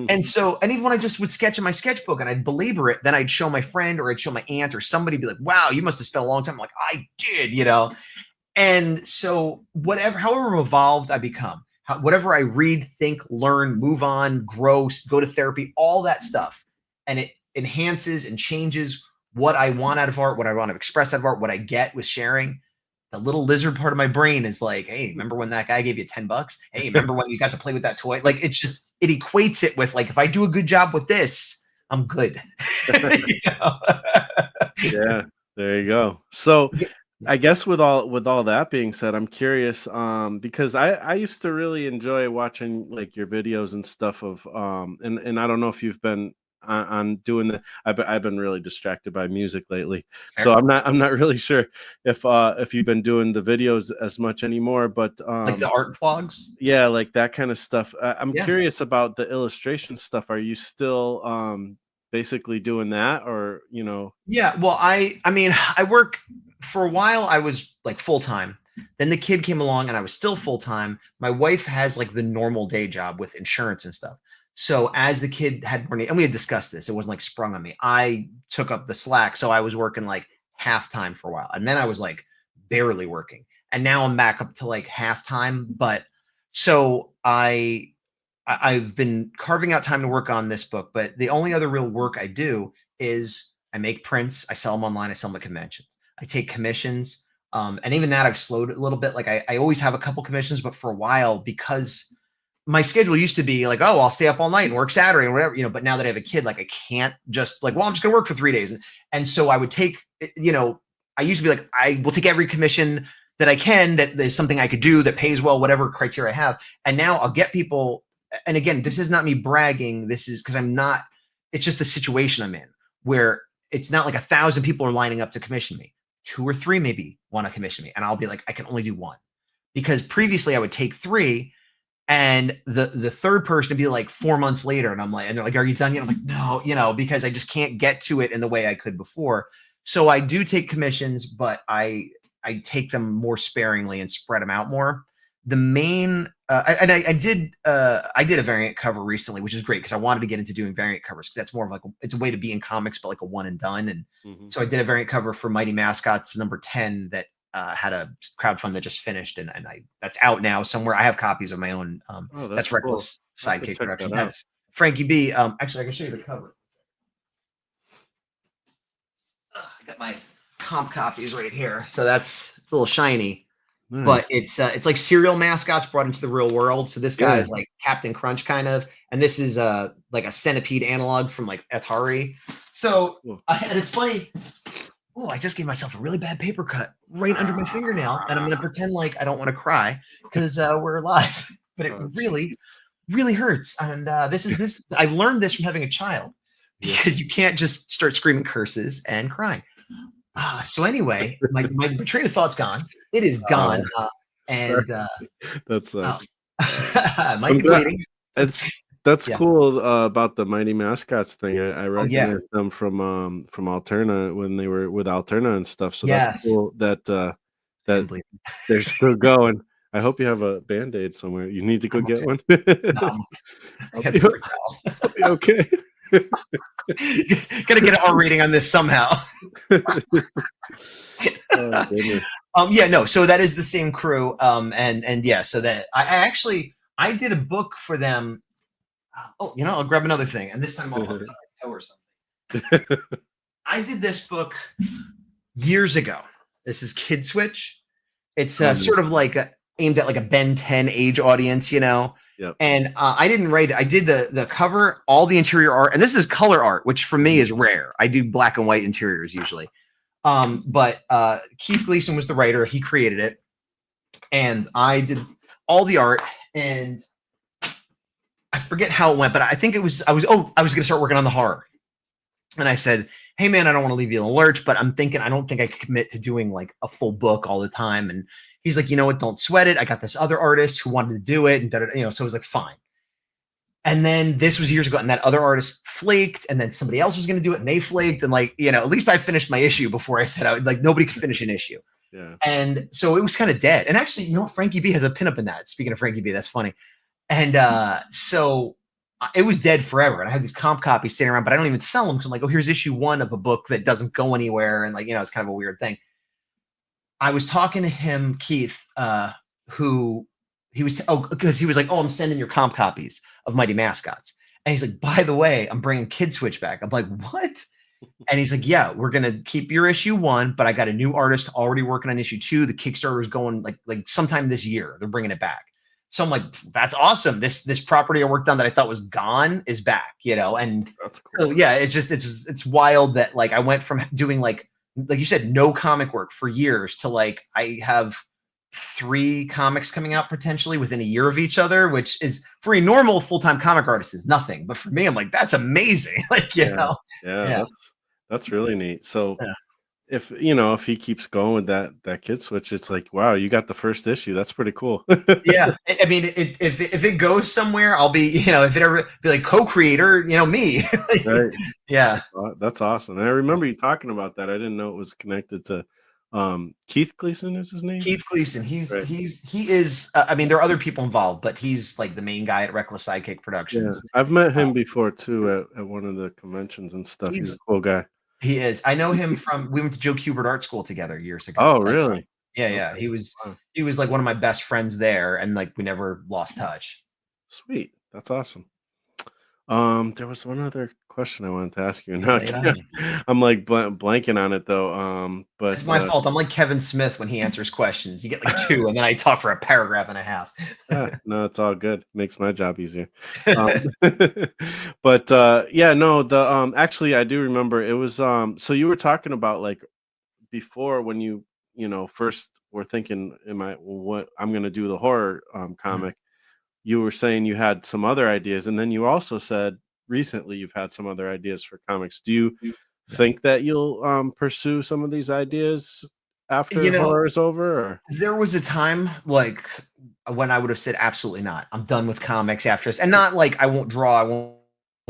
And so, and even when I just would sketch in my sketchbook and I'd belabor it, then I'd show my friend or I'd show my aunt or somebody, be like, wow, you must have spent a long time. I'm like, I did, And so however evolved I become, whatever I read, think, learn, move on, grow, go to therapy, all that stuff. And it enhances and changes what I want out of art, what I want to express out of art, what I get with sharing. The little lizard part of my brain is like, hey, remember when that guy gave you $10? Hey, remember when you got to play with that toy? Like, it equates it with like, if I do a good job with this, I'm good. Yeah. There you go. So Yeah. I guess with all that being said, I'm curious, because I used to really enjoy watching like your videos and stuff of and I don't know if you've been on doing the I've been really distracted by music lately. So Fair. I'm not really sure if you've been doing the videos as much anymore, but Like the art vlogs. yeah, like that kind of stuff. I'm Yeah. curious about the illustration stuff. Are you still basically doing that, or Yeah, well, I mean, I work for a while. I was like full time. Then the kid came along, and I was still full time. My wife has like the normal day job with insurance and stuff. So as the kid had more need, and we had discussed this, it wasn't like sprung on me. I took up the slack, so I was working like half time for a while, and then I was like barely working, and now I'm back up to like half time. But so I've been carving out time to work on this book, but the only other real work I do is I make prints, I sell them online, I sell them at conventions. I take commissions. And even that I've slowed a little bit. Like I always have a couple commissions, but for a while, because my schedule used to be like, oh, I'll stay up all night and work Saturday and whatever, but now that I have a kid, like I can't just like, well, I'm just gonna work for 3 days. And so I would take, I used to be like, I will take every commission that I can, that there's something I could do that pays well, whatever criteria I have. And now I'll get people, and again, this is not me bragging. This is because it's just the situation I'm in where it's not like 1,000 people are lining up to commission me. 2 or 3 maybe want to commission me. And I'll be like, I can only do 1. Because previously I would take 3, and the third person would be like 4 months later. And they're like, are you done yet? I'm like, no, because I just can't get to it in the way I could before. So I do take commissions, but I take them more sparingly and spread them out more. The main I did a variant cover recently, which is great because I wanted to get into doing variant covers because that's more of like it's a way to be in comics, but like a one and done. And so I did a variant cover for Mighty Mascots number 10 that had a crowdfund that just finished, and that's out now somewhere. I have copies of my own. That's Reckless cool. Sidekick Production. That's Frankie B. Actually, I can show you the cover. I got my comp copies right here, so it's a little shiny. Nice. But it's like serial mascots brought into the real world. So this guy is like Captain Crunch kind of, and this is like a Centipede analog from like Atari. So and it's funny. Oh, I just gave myself a really bad paper cut right under my fingernail, and I'm gonna pretend like I don't want to cry because we're live. But it really hurts. And this I've learned this from having a child, because you can't just start screaming curses and crying. So anyway, my train of thought's gone. It is gone. And that sucks. Might be bleeding. That's cool about the Mighty Mascots thing. I recognize them from Alterna when they were with Alterna and stuff. So that's cool that they're still going. I hope you have a Band-Aid somewhere. You need to go get one. I'll be okay. Gotta get an R rating on this somehow. So that is the same crew. So that I did a book for them. I'll grab another thing, and this time I'll cut my toe or something. I did this book years ago. This is Kid Switch. It's sort of like aimed at like a Ben 10 age audience, Yep. And I didn't write it. I did the cover, all the interior art, and this is color art, which for me is rare. I do black and white interiors usually. But Keith Gleason was the writer. He created it, and I did all the art. And I forget how it went, but I think I was going to start working on the horror. And I said, hey man, I don't want to leave you in a lurch, but I'm thinking, I don't think I could commit to doing like a full book all the time. And he's like, you know what? Don't sweat it. I got this other artist who wanted to do it, and so it was like, fine. And then this was years ago, and that other artist flaked, and then somebody else was going to do it, and they flaked, and at least I finished my issue before I said I would. Like, nobody could finish an issue. Yeah. And so it was kind of dead. And actually, Frankie B has a pinup in that. Speaking of Frankie B, that's funny. And so it was dead forever. And I had these comp copies sitting around, but I don't even sell them because I'm like, oh, here's issue 1 of a book that doesn't go anywhere, and it's kind of a weird thing. I was talking to him, Keith, who he was, because he was like, oh, I'm sending your comp copies of Mighty Mascots. And he's like, by the way, I'm bringing Kid Switch back. I'm like, what? And he's like, yeah, we're going to keep your issue 1, but I got a new artist already working on issue 2. The Kickstarter is going like sometime this year. They're bringing it back. So I'm like, that's awesome. This property I worked on that I thought was gone is back, and that's cool. So yeah, it's wild that like I went from doing like like you said, no comic work for years to like I have 3 comics coming out potentially within a year of each other, which is for a normal full-time comic artist is nothing. But for me, I'm like, that's amazing. Like, you Yeah, know? yeah, Yeah. that's really neat. So Yeah. if if he keeps going with that kid switch, it's like, wow, you got the first issue. That's pretty cool. Yeah. I mean, if it goes somewhere, I'll be, if it ever be like co-creator, me. Right. Yeah. That's awesome. And I remember you talking about that. I didn't know it was connected to Keith Gleason is his name? Keith Gleason, Right. he is. I mean, there are other people involved, but he's like the main guy at Reckless Sidekick Yeah. Productions. I've met Uh, him before too at one of the conventions and stuff. He's a he's cool guy. he is. I know him from we went to Joe Kubert Art School together years ago. Oh, That's really? yeah, yeah. Okay. He was Wow. he was like one of my best friends there, and like we never lost touch. Sweet. That's awesome. There was one other question I wanted to ask you. Yeah, Now lay it on me. I'm like blanking on it though. It's my fault. I'm like Kevin Smith when he answers questions. You get like two, and then I talk for a paragraph and a half. no, it's all good. Makes my job easier. Um, but yeah, no, the actually I do remember it was so you were talking about like before when first were thinking, am I what I'm gonna do the horror Mhm. comic, you were saying you had some other ideas, and then you also said recently you've had some other ideas for comics. Do you Yeah. think that you'll pursue some of these ideas You after know, horror is over? Or? there was a time like when I would have said absolutely not. I'm done with comics after this, and not like I won't draw, I won't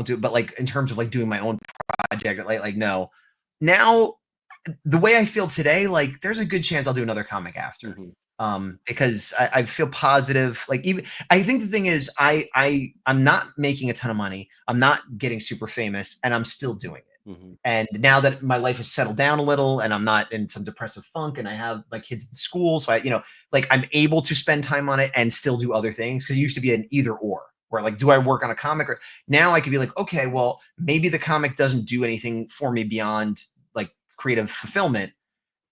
do it, but like in terms of like doing my own project, like no. Now the way I feel today, like there's a good chance I'll do another comic after. Mhm, Because I feel positive. Like even I think the thing is I'm not making a ton of money. I'm not getting super famous, and I'm still doing it. mhm, And now that my life has settled down a little and I'm not in some depressive funk and I have my kids in school, so like I'm able to spend time on it and still do other things. Cause it used to be an either or where like, do I work on a comic or now I could be like, okay, well, maybe the comic doesn't do anything for me beyond like creative fulfillment,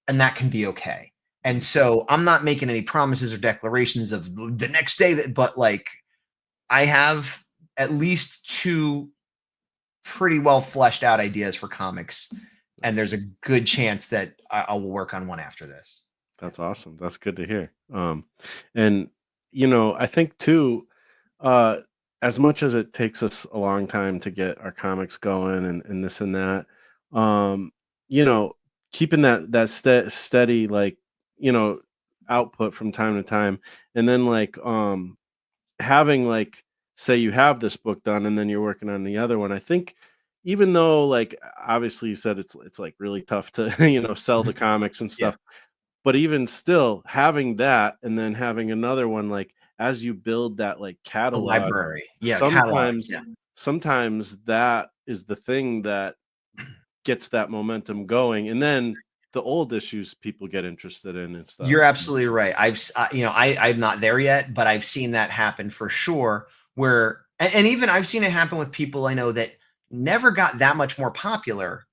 and that can be okay. And mhm. so I'm not making any promises or declarations of the next day but like I have at least two pretty well fleshed out ideas for comics, and there's a good chance that I will work on one after this. That's awesome. That's good to hear. And I think too, uh, as much as it takes us a long time to get our comics going and this and that, um, you know, keeping that steady like you know output from time to time, and then like having like say you have this book done and then you're working on the other one. I think even though like obviously you said it's like really tough to sell the comics and Yeah, stuff, but even still, having that and then having another one, like, as you build that, like, the catalog, library. Yeah, catalog. sometimes Yeah. sometimes that is the thing that gets that momentum going, and then the old issues people get interested in and stuff. You're absolutely right. I'm not there yet, but I've seen that happen for sure. Where and even I've seen it happen with people I know that never got that much more popular,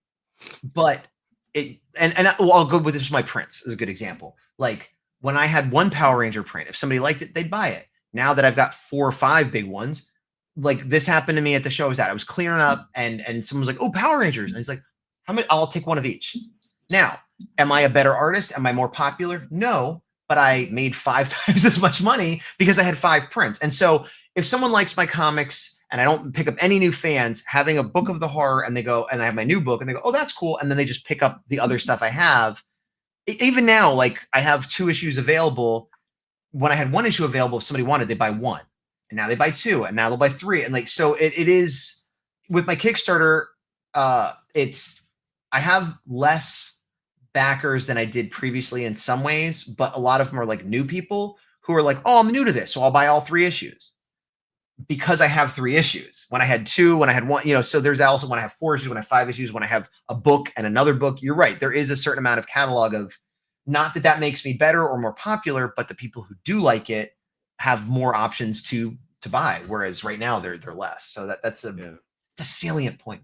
but well, I'll go with this. My prints is a good example. Like when I had one Power Ranger print, if somebody liked it, they'd buy it. Now that I've got 4 or 5 big ones, like this happened to me at the show I was at. I was clearing up, and someone was like, "Oh, Power Rangers," and he's like, "How many? I'll take one of each." Now, am I a better artist? Am I more popular? No, but I made 5 times as much money because I had 5 prints. And so, if someone likes my comics and I don't pick up any new fans, having a book of the horror and they go, and I have my new book and they go, oh, that's cool. And then they just pick up the other stuff I have. Even now, like I have 2 issues available. When I had one issue available, if somebody wanted, they buy one. And now they buy two, and now they'll buy three. And like, so it is with my Kickstarter, it's I have less backers than I did previously in some ways, but a lot of them are like new people who are like, oh, I'm new to this, so I'll buy all 3 issues because I have 3 issues. When I had two, when I had one, so there's also when I have 4 issues, when I have 5 issues, when I have a book and another book. You're right. There is a certain amount of catalog of not that that makes me better or more popular, but the people who do like it have more options to buy. Whereas right now they're less. So that's Yeah. it's a salient point,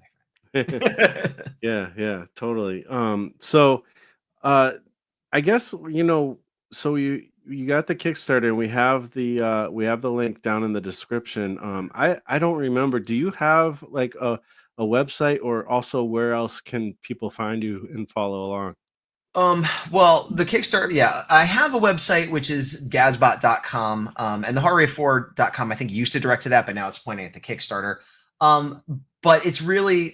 my friend. Yeah, yeah, totally. So, uh, I guess, so you got the Kickstarter and we have the link down in the description. I don't remember. Do you have like a website, or also where else can people find you and follow along? Well, the Kickstarter, yeah, I have a website which is gazbot.com, and the heartrate4.com I think used to direct to that, but now it's pointing at the Kickstarter. Um, but it really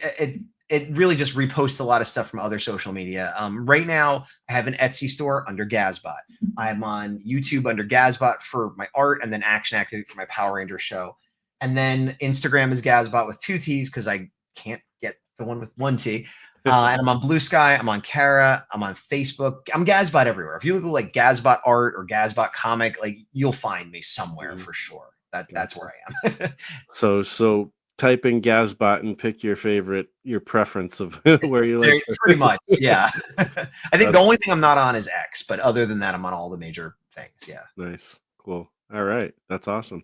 just reposts a lot of stuff from other social media. Right now I have an Etsy store under Gazbot. I'm on YouTube under Gazbot for my art, and then Action Activate for my Power Ranger show. And then Instagram is Gazbot with 2 T's because I can't get the one with 1 T. And I'm on Blue Sky. I'm on Kara. I'm on Facebook. I'm Gazbot everywhere. If you look at like Gazbot art or Gazbot comic, like you'll find me somewhere for sure. That's where I am. So type in Gazbot and pick your preference of where you like. Pretty much, yeah. I think the only thing I'm not on is X, but other than that, I'm on all the major things. Yeah. Nice, cool. All right, that's awesome.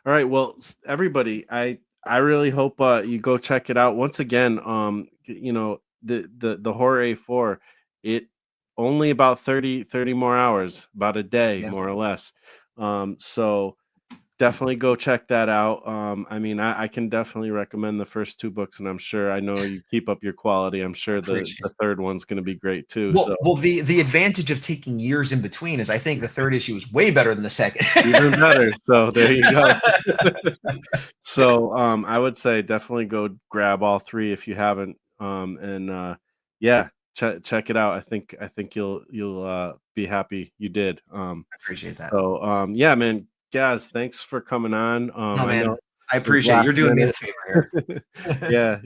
All right, well, everybody, I really hope you go check it out. Once again, you know, the Horror A4, it only about 30 more hours, about a day, Yeah. more or less. So definitely go check that out. I mean, I can definitely recommend the first 2 books, and I'm sure, I know you keep up your quality. I'm sure the third one's going to be great too. Well, the advantage of taking years in between is I think the third issue is way better than the second. Even better. So there you go. So I would say definitely go grab all 3 if you haven't. Yeah, check it out. I think you'll be happy you did. I appreciate that. So yeah, man, Gaz, thanks for coming on. Oh, I man, know I appreciate it. You're doing me the favor here. Yeah,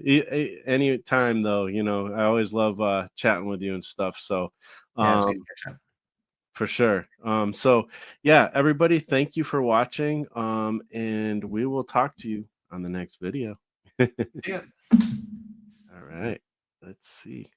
any time though, you know, I always love chatting with you and stuff. So Yeah, it's good to catch up. for sure. So yeah, everybody, thank you for watching. And we will talk to you on the next video. Yeah. All right, let's see.